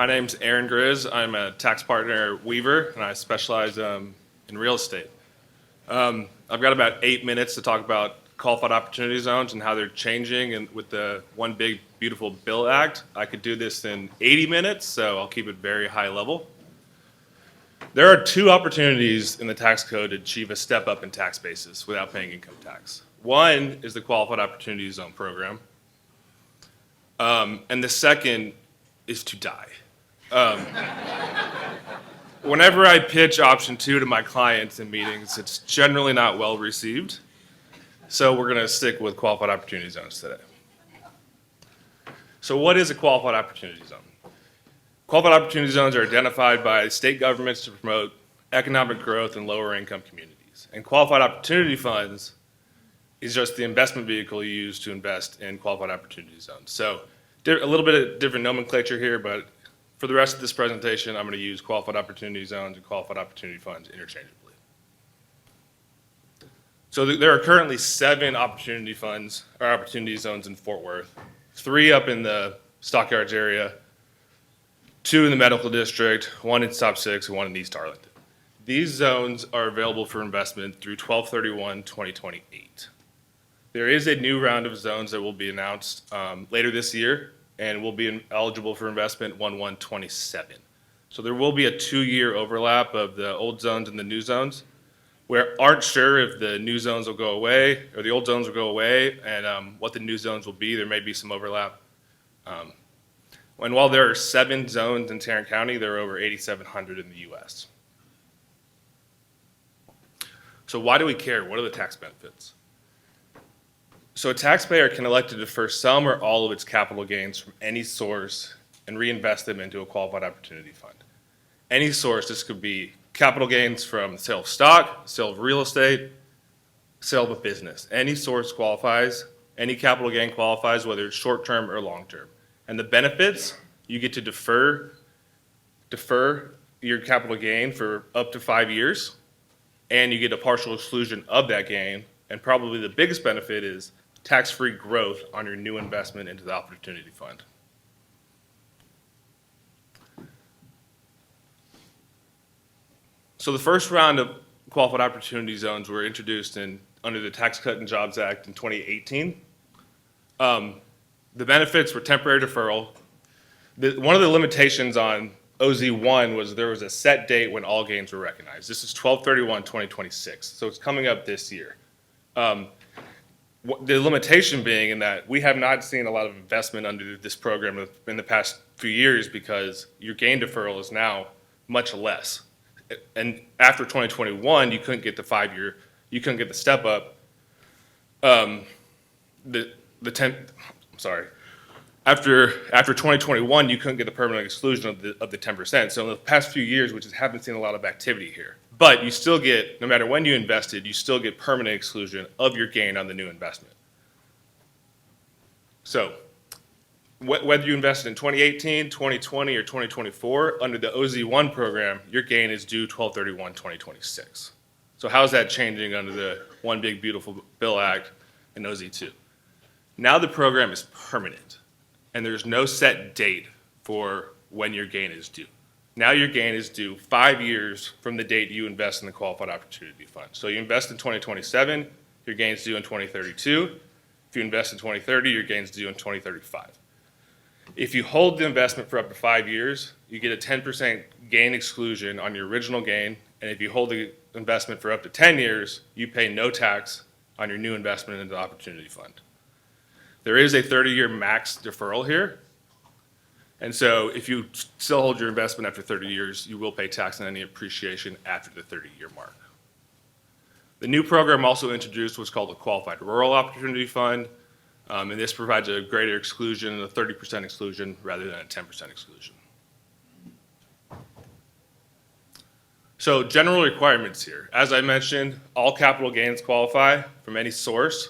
My name's Aaron Grisz. I'm a tax partner at Weaver, and I specialize in real estate. I've got about 8 minutes to talk about qualified opportunity zones and how they're changing, and with the One Big Beautiful Bill Act. I could do this in 80 minutes, so I'll keep it very high level. There are two opportunities in the tax code to achieve a step up in tax basis without paying income tax. One is the Qualified Opportunity Zone program, and the second is to die. Whenever I pitch option two to my clients in meetings, it's generally not well received. So we're going to stick with qualified opportunity zones today. So what is a qualified opportunity zone? Qualified opportunity zones are identified by state governments to promote economic growth in lower income communities. And qualified opportunity funds is just the investment vehicle used to invest in qualified opportunity zones. So a little bit of different nomenclature here, but for the rest of this presentation, I'm going to use qualified opportunity zones and qualified opportunity funds interchangeably. So there are currently 7 opportunity funds or opportunity zones in Fort Worth, 3 up in the Stockyards area, 2 in the medical district, 1 in Top 6, and 1 in East Arlington. These zones are available for investment through 12/31/2028. There is a new round of zones that will be announced later this year and will be eligible for investment 1/1/27. So there will be a 2-year overlap of the old zones and the new zones. We aren't sure if the new zones will go away or the old zones will go away, and what the new zones will be. There may be some overlap. And while there are 7 zones in Tarrant County, there are over 8,700 in the U.S. So why do we care? What are the tax benefits? So a taxpayer can elect to defer some or all of its capital gains from any source and reinvest them into a qualified opportunity fund. Any source, this could be capital gains from the sale of stock, sale of real estate, sale of a business. Any source qualifies, any capital gain qualifies, whether it's short-term or long-term. And the benefits, you get to defer your capital gain for up to 5 years, and you get a partial exclusion of that gain. And probably the biggest benefit is tax-free growth on your new investment into the opportunity fund. So the first round of qualified opportunity zones were introduced under the Tax Cut and Jobs Act in 2018. The benefits were temporary deferral. One of the limitations on OZ1 was there was a set date when all gains were recognized. This is 12/31/2026, so it's coming up this year. The limitation being in that we have not seen a lot of investment under this program in the past few years because your gain deferral is now much less. And after 2021, you couldn't get the 5-year, you couldn't get the step up. After 2021, you couldn't get the permanent exclusion of the 10%. So in the past few years, we just haven't seen a lot of activity here. But you still get, no matter when you invested, you still get permanent exclusion of your gain on the new investment. So whether you invested in 2018, 2020, or 2024, under the OZ1 program, your gain is due 12/31/2026. So how's that changing under the One Big Beautiful Bill Act and OZ2? Now the program is permanent, and there's no set date for when your gain is due. Now your gain is due 5 years from the date you invest in the Qualified Opportunity Fund. So you invest in 2027, your gain is due in 2032. If you invest in 2030, your gain is due in 2035. If you hold the investment for up to 5 years, you get a 10% gain exclusion on your original gain, and if you hold the investment for up to 10 years, you pay no tax on your new investment into the Opportunity Fund. There is a 30-year max deferral here, and so if you still hold your investment after 30 years, you will pay tax on any appreciation after the 30-year mark. The new program also introduced what's called a Qualified Rural Opportunity Fund, and this provides a greater exclusion, a 30% exclusion rather than a 10% exclusion. So general requirements here. As I mentioned, all capital gains qualify from any source.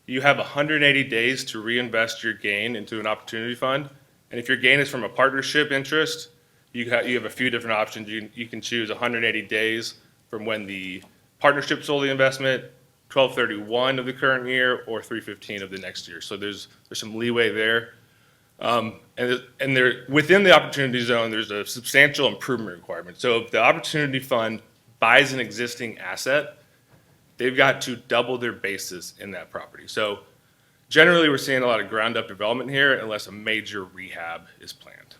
You have 180 days to reinvest your gain into an opportunity fund. And if your gain is from a partnership interest, you have a few different options. You can choose 180 days from when the partnership sold the investment, 12/31 of the current year, or 3/15 of the next year. So there's some leeway there. And there, within the opportunity zone, there's a substantial improvement requirement. So if the opportunity fund buys an existing asset, they've got to double their basis in that property. So generally, we're seeing a lot of ground up development here unless a major rehab is planned.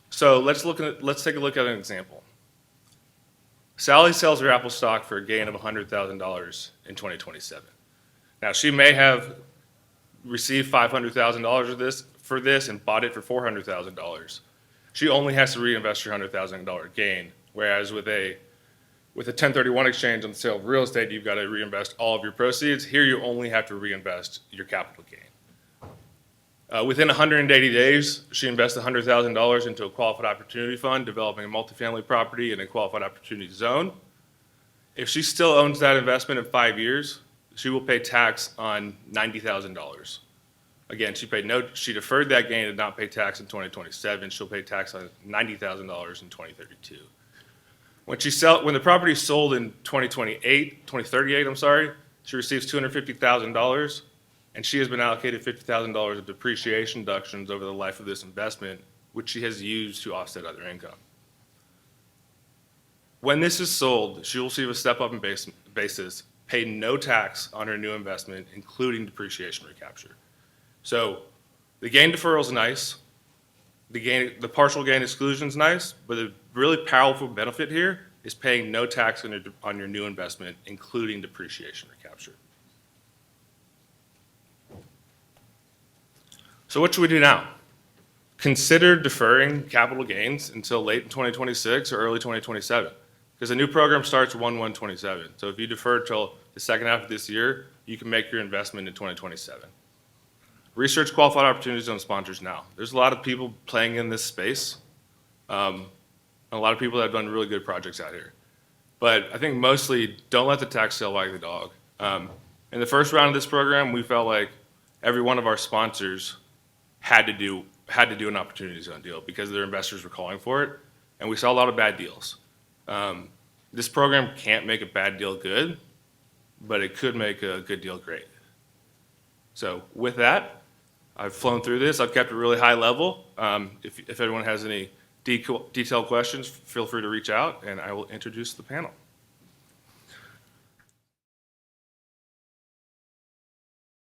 So let's take a look at an example. Sally sells her Apple stock for a gain of $100,000 in 2027. Now, she may have received $500,000 of this for this and bought it for $400,000. She only has to reinvest her $100,000 gain, whereas with a 1031 exchange on the sale of real estate, you've got to reinvest all of your proceeds. Here, you only have to reinvest your capital gain. Within 180 days, she invested $100,000 into a qualified opportunity fund, developing a multifamily property in a qualified opportunity zone. If she still owns that investment in 5 years, she will pay tax on $90,000. Again, she deferred that gain and not pay tax in 2027. She'll pay tax on $90,000 in 2032. When the property is sold in 2038, she receives $250,000, and she has been allocated $50,000 of depreciation deductions over the life of this investment, which she has used to offset other income. When this is sold, she will receive a step up in basis, pay no tax on her new investment, including depreciation recapture. So the gain deferral is nice. The partial gain exclusion is nice, but the really powerful benefit here is paying no tax on your new investment, including depreciation recapture. So what should we do now? Consider deferring capital gains until late in 2026 or early 2027, because the new program starts 1/1/27. So if you defer till the second half of this year, you can make your investment in 2027. Research qualified opportunities on sponsors now. There's a lot of people playing in this space, and a lot of people that have done really good projects out here. But I think mostly don't let the tax tail wag the dog. In the first round of this program, we felt like every one of our sponsors had to do an opportunity zone deal because their investors were calling for it, and we saw a lot of bad deals. This program can't make a bad deal good, but it could make a good deal great. So with that, I've flown through this. I've kept it really high level. If anyone has any detailed questions, feel free to reach out, and I will introduce the panel.